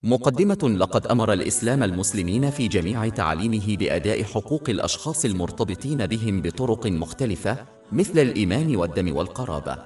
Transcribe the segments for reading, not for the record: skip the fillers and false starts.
مقدمة. لقد أمر الإسلام المسلمين في جميع تعاليمه بأداء حقوق الأشخاص المرتبطين بهم بطرق مختلفة، مثل الإيمان والدم والقرابة.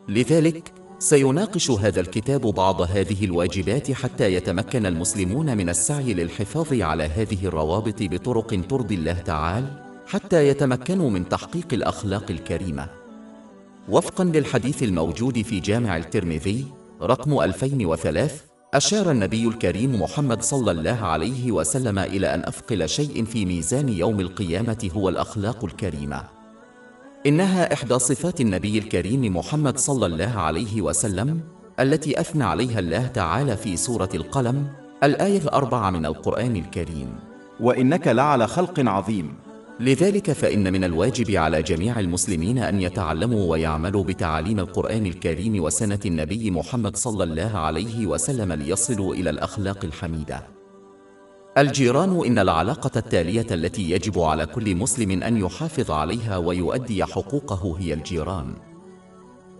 لذلك، سيناقش هذا الكتاب بعض هذه الواجبات حتى يتمكن المسلمون من السعي للحفاظ على هذه الروابط بطرق ترضي الله تعالى، حتى يتمكنوا من تحقيق الأخلاق الكريمة. وفقاً للحديث الموجود في جامع الترمذي رقم 2003، أشار النبي الكريم محمد صلى الله عليه وسلم إلى أن أثقل شيء في ميزان يوم القيامة هو الأخلاق الكريمة. إنها إحدى صفات النبي الكريم محمد صلى الله عليه وسلم التي أثنى عليها الله تعالى في سورة القلم، الآية 4 من القرآن الكريم: وإنك لعلى خلق عظيم. لذلك فإن من الواجب على جميع المسلمين أن يتعلموا ويعملوا بتعاليم القرآن الكريم وسنة النبي محمد صلى الله عليه وسلم ليصلوا إلى الأخلاق الحميدة. الجيران. إن العلاقة التالية التي يجب على كل مسلم أن يحافظ عليها ويؤدي حقوقه هي الجيران.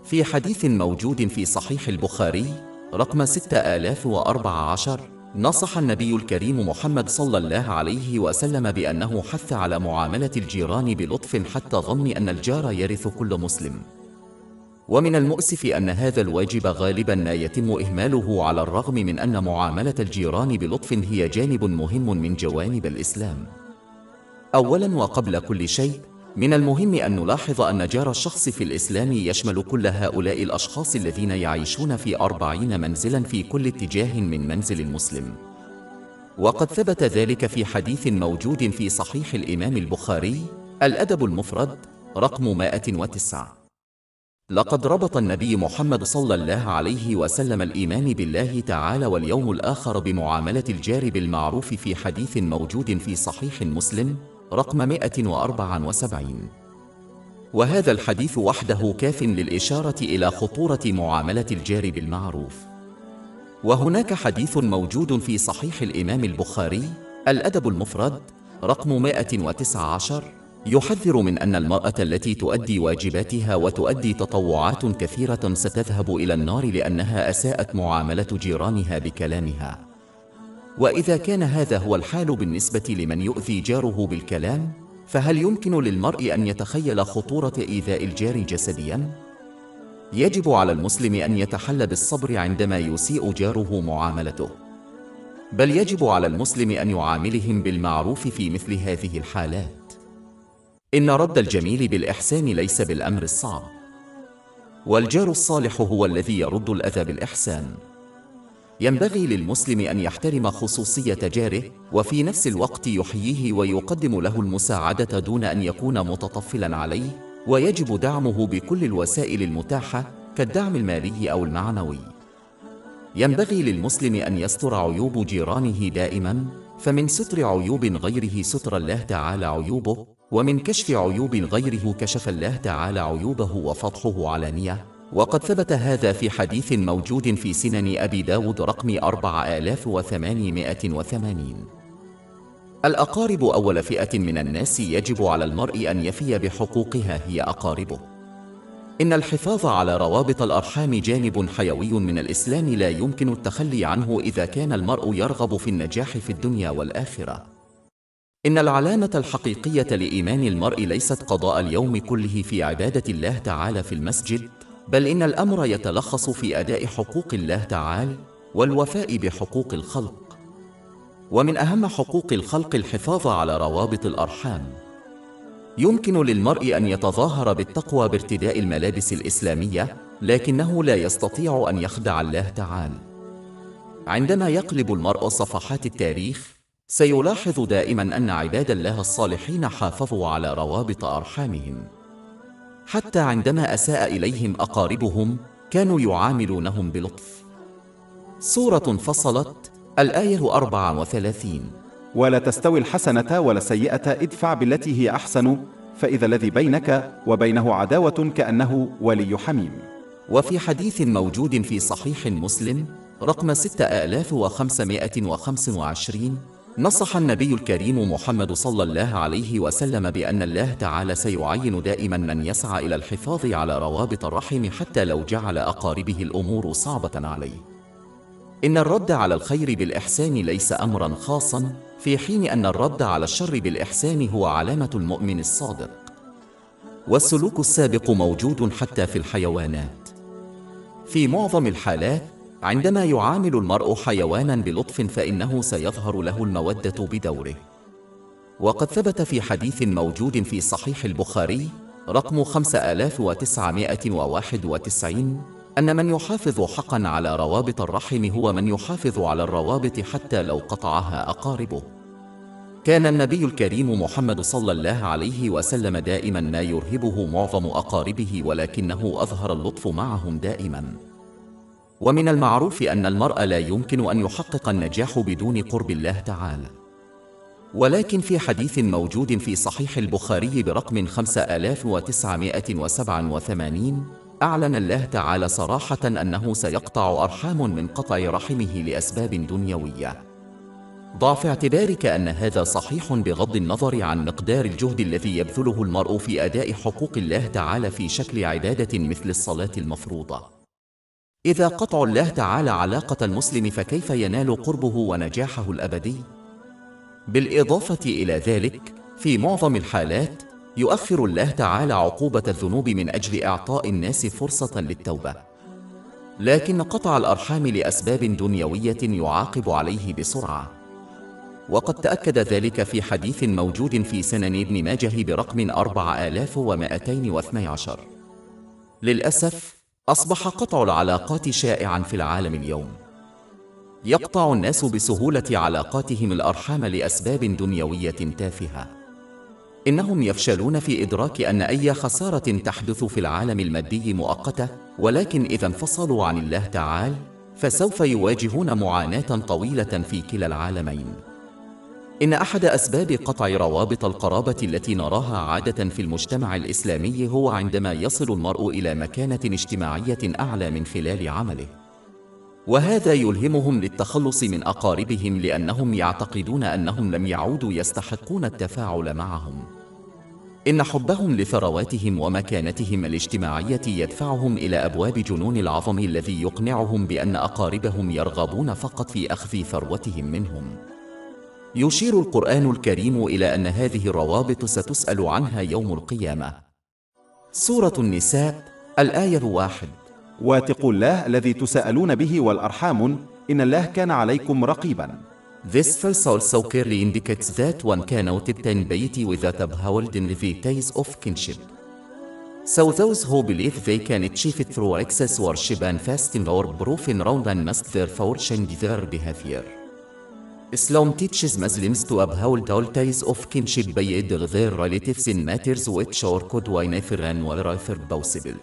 في حديث موجود في صحيح البخاري رقم 6014، نصح النبي الكريم محمد صلى الله عليه وسلم بأنه حث على معاملة الجيران بلطف حتى ظن أن الجار يرث كل مسلم. ومن المؤسف أن هذا الواجب غالباً لا يتم إهماله، على الرغم من أن معاملة الجيران بلطف هي جانب مهم من جوانب الإسلام. أولاً وقبل كل شيء، من المهم أن نلاحظ أن جار الشخص في الإسلام يشمل كل هؤلاء الأشخاص الذين يعيشون في 40 منزلاً في كل اتجاه من منزل المسلم. وقد ثبت ذلك في حديث موجود في صحيح الإمام البخاري الأدب المفرد رقم 109. لقد ربط النبي محمد صلى الله عليه وسلم الإيمان بالله تعالى واليوم الآخر بمعاملة الجار بالمعروف في حديث موجود في صحيح مسلم رقم 174. وهذا الحديث وحده كاف للإشارة إلى خطورة معاملة الجار بالمعروف. وهناك حديث موجود في صحيح الإمام البخاري الأدب المفرد رقم 119 يحذر من أن المرأة التي تؤدي واجباتها وتؤدي تطوعات كثيرة ستذهب إلى النار لأنها أساءت معاملة جيرانها بكلامها. وإذا كان هذا هو الحال بالنسبة لمن يؤذي جاره بالكلام، فهل يمكن للمرء أن يتخيل خطورة إيذاء الجار جسدياً؟ يجب على المسلم أن يتحلى بالصبر عندما يسيء جاره معاملته، بل يجب على المسلم أن يعاملهم بالمعروف في مثل هذه الحالات. إن رد الجميل بالإحسان ليس بالأمر الصعب، والجار الصالح هو الذي يرد الأذى بالإحسان. ينبغي للمسلم أن يحترم خصوصية جاره، وفي نفس الوقت يحييه ويقدم له المساعدة دون أن يكون متطفلاً عليه، ويجب دعمه بكل الوسائل المتاحة كالدعم المالي أو المعنوي. ينبغي للمسلم أن يستر عيوب جيرانه دائماً، فمن ستر عيوب غيره ستر الله تعالى عيوبه، ومن كشف عيوب غيره كشف الله تعالى عيوبه وفضحه علانية. وقد ثبت هذا في حديث موجود في سنن أبي داود رقم 4880. الأقارب أول فئة من الناس يجب على المرء أن يفي بحقوقها هي أقاربه. إن الحفاظ على روابط الأرحام جانب حيوي من الإسلام لا يمكن التخلي عنه إذا كان المرء يرغب في النجاح في الدنيا والآخرة. إن العلامة الحقيقية لإيمان المرء ليست قضاء اليوم كله في عبادة الله تعالى في المسجد، بل إن الأمر يتلخص في أداء حقوق الله تعالى والوفاء بحقوق الخلق. ومن أهم حقوق الخلق الحفاظ على روابط الأرحام. يمكن للمرء أن يتظاهر بالتقوى بارتداء الملابس الإسلامية، لكنه لا يستطيع أن يخدع الله تعالى. عندما يقلب المرء صفحات التاريخ، سيلاحظ دائما أن عباد الله الصالحين حافظوا على روابط أرحامهم. حتى عندما أساء إليهم أقاربهم كانوا يعاملونهم بلطف. سورة فصلت الآية 34. ولا تستوي الحسنة ولا السيئة ادفع بالتي هي أحسن فإذا الذي بينك وبينه عداوة كأنه ولي حميم. وفي حديث موجود في صحيح مسلم رقم 6525، نصح النبي الكريم محمد صلى الله عليه وسلم بأن الله تعالى سيعين دائما من يسعى إلى الحفاظ على روابط الرحم حتى لو جعل أقاربه الأمور صعبة عليه. إن الرد على الخير بالإحسان ليس أمرا خاصا، في حين أن الرد على الشر بالإحسان هو علامة المؤمن الصادق. والسلوك السابق موجود حتى في الحيوانات. في معظم الحالات عندما يعامل المرء حيوانا بلطف فإنه سيظهر له المودة بدوره. وقد ثبت في حديث موجود في صحيح البخاري رقم 5991 أن من يحافظ حقا على روابط الرحم هو من يحافظ على الروابط حتى لو قطعها أقاربه. كان النبي الكريم محمد صلى الله عليه وسلم دائما ما يرهبه معظم أقاربه، ولكنه أظهر اللطف معهم دائما. ومن المعروف أن المرء لا يمكن أن يحقق النجاح بدون قرب الله تعالى. ولكن في حديث موجود في صحيح البخاري برقم 5987 أعلن الله تعالى صراحة أنه سيقطع أرحام من قطع رحمه لأسباب دنيوية. ضع في اعتبارك أن هذا صحيح بغض النظر عن مقدار الجهد الذي يبذله المرء في أداء حقوق الله تعالى في شكل عبادة مثل الصلاة المفروضة. إذا قطع الله تعالى علاقة المسلم فكيف ينال قربه ونجاحه الأبدي؟ بالإضافة إلى ذلك، في معظم الحالات يؤخر الله تعالى عقوبة الذنوب من أجل إعطاء الناس فرصة للتوبة. لكن قطع الأرحام لأسباب دنيوية يعاقب عليه بسرعة. وقد تأكد ذلك في حديث موجود في سنن ابن ماجه برقم 4212. للأسف أصبح قطع العلاقات شائعا في العالم اليوم. يقطع الناس بسهولة علاقاتهم الأرحام لأسباب دنيوية تافهة. إنهم يفشلون في إدراك أن أي خسارة تحدث في العالم المادي مؤقتة، ولكن إذا انفصلوا عن الله تعالى فسوف يواجهون معاناة طويلة في كلا العالمين. إن أحد أسباب قطع روابط القرابة التي نراها عادة في المجتمع الإسلامي هو عندما يصل المرء إلى مكانة اجتماعية أعلى من خلال عمله، وهذا يلهمهم للتخلص من أقاربهم لأنهم يعتقدون أنهم لم يعودوا يستحقون التفاعل معهم. إن حبهم لثرواتهم ومكانتهم الاجتماعية يدفعهم إلى أبواب جنون العظم الذي يقنعهم بأن أقاربهم يرغبون فقط في أخذ ثروتهم منهم. يشير القرآن الكريم إلى أن هذه الروابط ستسأل عنها يوم القيامة. سورة النساء الآية 1. واتقوا الله الذي تساءلون به والأرحام إن الله كان عليكم رقيبا. This verse also clearly indicates that one cannot obtain piety without upholding the ties of kinship. So those who believe they can achieve it through excess worship and fasting or proof in wrong and must therefore change their behavior. Islam teaches Muslims to uphold all ties of kinship by aiding their relatives in matters which are good whenever and wherever possible.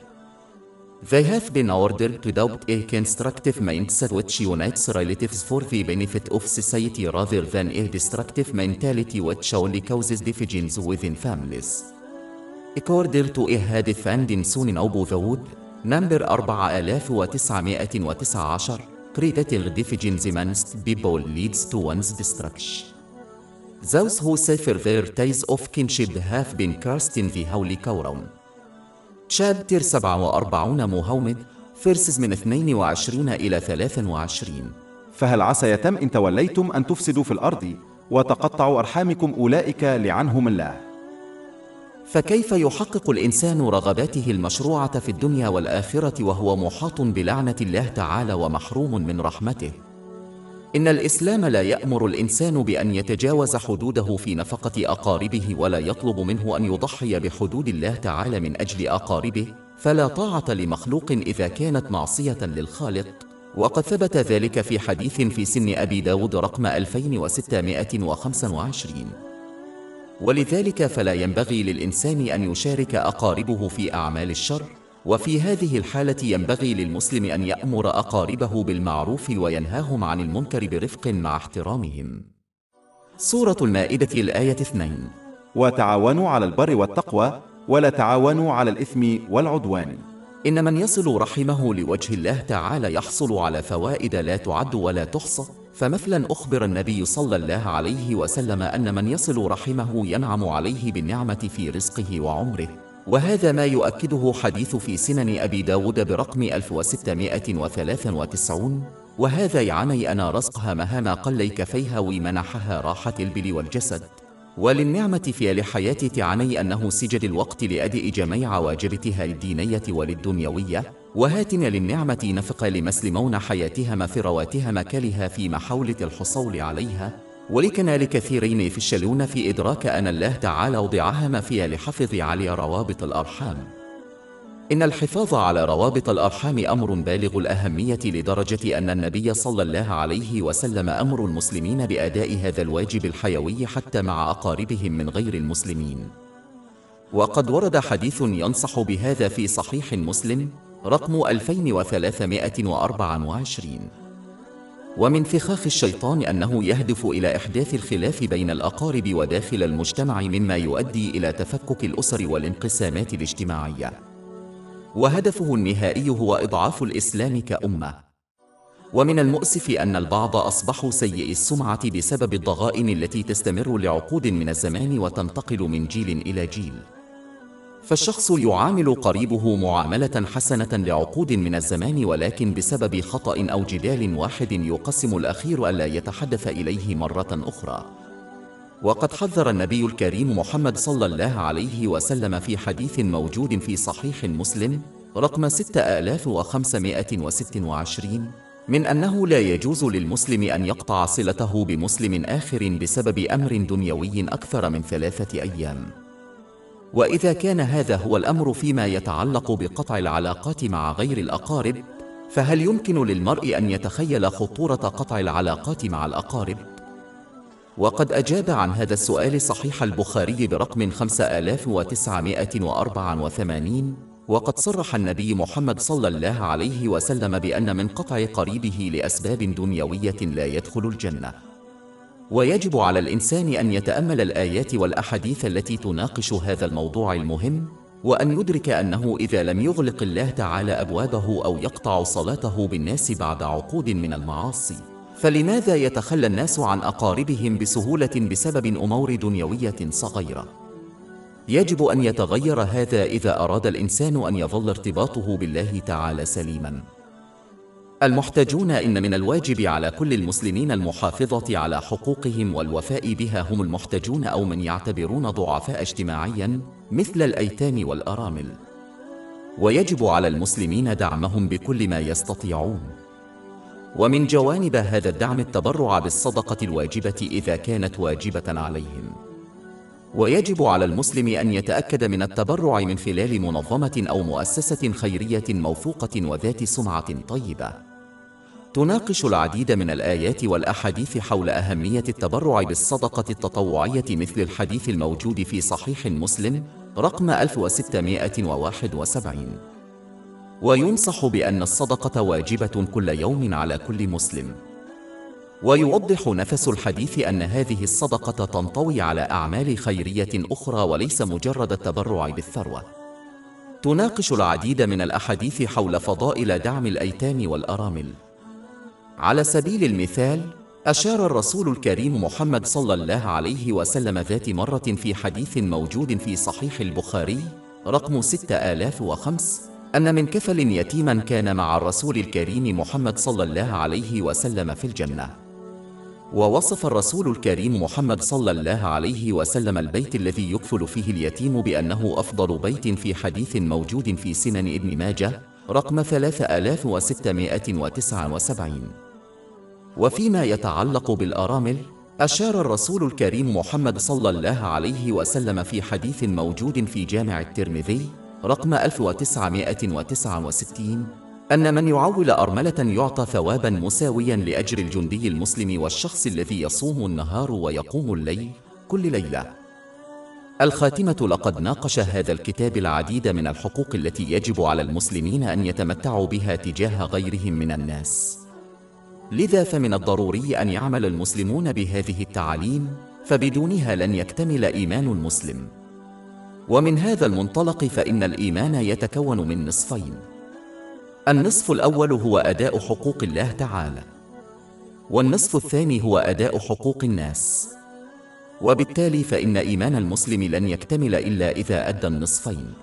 They have been ordered to adopt a constructive mindset which unites relatives for the benefit of society rather than a destructive mentality which only causes divisions within families. According to a hadith found in Sunan Abu Dawud, number 4919, creating divisions amongst people leads to one's destruction. Those who sever their ties of kinship have been cursed in the Holy Quran. Chapter 47 محمد verses من 22 إلى 23. فهل عسى يتم إن توليتم أن تفسدوا في الأرض وتقطعوا أرحامكم أولئك لعنهم الله. فكيف يحقق الإنسان رغباته المشروعة في الدنيا والآخرة وهو محاط بلعنة الله تعالى ومحروم من رحمته؟ إن الإسلام لا يأمر الإنسان بأن يتجاوز حدوده في نفقة أقاربه ولا يطلب منه أن يضحي بحدود الله تعالى من أجل أقاربه، فلا طاعة لمخلوق إذا كانت معصية للخالق. وقد ثبت ذلك في حديث في سن أبي داود رقم 2625. ولذلك فلا ينبغي للإنسان أن يشارك أقاربه في أعمال الشر، وفي هذه الحالة ينبغي للمسلم أن يأمر أقاربه بالمعروف وينهاهم عن المنكر برفق مع احترامهم. سورة المائدة الآية 2. وتعاونوا على البر والتقوى ولا تعاونوا على الإثم والعدوان. إن من يصل رحمه لوجه الله تعالى يحصل على فوائد لا تعد ولا تحصى. فمثلا أخبر النبي صلى الله عليه وسلم أن من يصل رحمه ينعم عليه بالنعمة في رزقه وعمره، وهذا ما يؤكده حديث في سنن أبي داود برقم 1693، وهذا يعني أن رزقها مهما قلي كفيها ومنحها راحة البل والجسد، وللنعمة في لحياة تعني أنه سجد الوقت لأداء جميع واجبتها الدينية وللدنيوية، وهاتن للنعمة نفق لمسلمون حياتها مفرواتها مكالها في محاولة الحصول عليها، ولكن لكثيرين يفشلون في إدراك أن الله تعالى وضعها ما فيها لحفظ على روابط الأرحام. إن الحفاظ على روابط الأرحام أمر بالغ الأهمية لدرجة أن النبي صلى الله عليه وسلم أمر المسلمين بأداء هذا الواجب الحيوي حتى مع أقاربهم من غير المسلمين. وقد ورد حديث ينصح بهذا في صحيح مسلم رقم 2324. ومن فخاخ الشيطان أنه يهدف إلى إحداث الخلاف بين الأقارب وداخل المجتمع، مما يؤدي إلى تفكك الأسر والانقسامات الاجتماعية، وهدفه النهائي هو إضعاف الإسلام كأمة. ومن المؤسف أن البعض أصبحوا سيئي السمعة بسبب الضغائن التي تستمر لعقود من الزمان وتنتقل من جيل إلى جيل، فالشخص يعامل قريبه معاملة حسنة لعقود من الزمان، ولكن بسبب خطأ أو جدال واحد يقسم الأخير ألا يتحدث إليه مرة أخرى. وقد حذر النبي الكريم محمد صلى الله عليه وسلم في حديث موجود في صحيح مسلم رقم 6526 من أنه لا يجوز للمسلم أن يقطع صلته بمسلم آخر بسبب أمر دنيوي أكثر من 3 أيام. وإذا كان هذا هو الأمر فيما يتعلق بقطع العلاقات مع غير الأقارب، فهل يمكن للمرء أن يتخيل خطورة قطع العلاقات مع الأقارب؟ وقد أجاب عن هذا السؤال صحيح البخاري برقم 5984، وقد صرح النبي محمد صلى الله عليه وسلم بأن من قطع قريبه لأسباب دنيوية لا يدخل الجنة. ويجب على الإنسان أن يتأمل الآيات والأحاديث التي تناقش هذا الموضوع المهم، وأن يدرك أنه إذا لم يغلق الله تعالى أبوابه أو يقطع صلاته بالناس بعد عقود من المعاصي، فلماذا يتخلى الناس عن أقاربهم بسهولة بسبب أمور دنيوية صغيرة؟ يجب أن يتغير هذا إذا أراد الإنسان أن يظل ارتباطه بالله تعالى سليماً. المحتاجون إن من الواجب على كل المسلمين المحافظة على حقوقهم والوفاء بها هم المحتاجون أو من يعتبرون ضعفاء اجتماعياً مثل الأيتام والأرامل، ويجب على المسلمين دعمهم بكل ما يستطيعون. ومن جوانب هذا الدعم التبرع بالصدقة الواجبة إذا كانت واجبة عليهم. ويجب على المسلم أن يتأكد من التبرع من خلال منظمة أو مؤسسة خيرية موثوقة وذات سمعة طيبة. تناقش العديد من الآيات والأحاديث حول أهمية التبرع بالصدقة التطوعية، مثل الحديث الموجود في صحيح مسلم رقم 1671. وينصح بأن الصدقة واجبة كل يوم على كل مسلم. ويوضح نفس الحديث أن هذه الصدقة تنطوي على أعمال خيرية أخرى وليس مجرد التبرع بالثروة. تناقش العديد من الأحاديث حول فضائل دعم الأيتام والأرامل. على سبيل المثال، أشار الرسول الكريم محمد صلى الله عليه وسلم ذات مرة في حديث موجود في صحيح البخاري رقم 6005 أن من كفل يتيما كان مع الرسول الكريم محمد صلى الله عليه وسلم في الجنة. ووصف الرسول الكريم محمد صلى الله عليه وسلم البيت الذي يكفل فيه اليتيم بأنه أفضل بيت في حديث موجود في سنن ابن ماجه رقم 3679. وفيما يتعلق بالأرامل، أشار الرسول الكريم محمد صلى الله عليه وسلم في حديث موجود في جامع الترمذي رقم 1969 أن من يعول أرملة يعطى ثوابا مساويا لأجر الجندي المسلم والشخص الذي يصوم النهار ويقوم الليل كل ليلة. الخاتمة. لقد ناقش هذا الكتاب العديد من الحقوق التي يجب على المسلمين أن يتمتعوا بها تجاه غيرهم من الناس، لذا فمن الضروري أن يعمل المسلمون بهذه التعاليم، فبدونها لن يكتمل إيمان المسلم. ومن هذا المنطلق فإن الإيمان يتكون من نصفين: النصف الأول هو أداء حقوق الله تعالى، والنصف الثاني هو أداء حقوق الناس. وبالتالي فإن إيمان المسلم لن يكتمل إلا إذا أدى النصفين.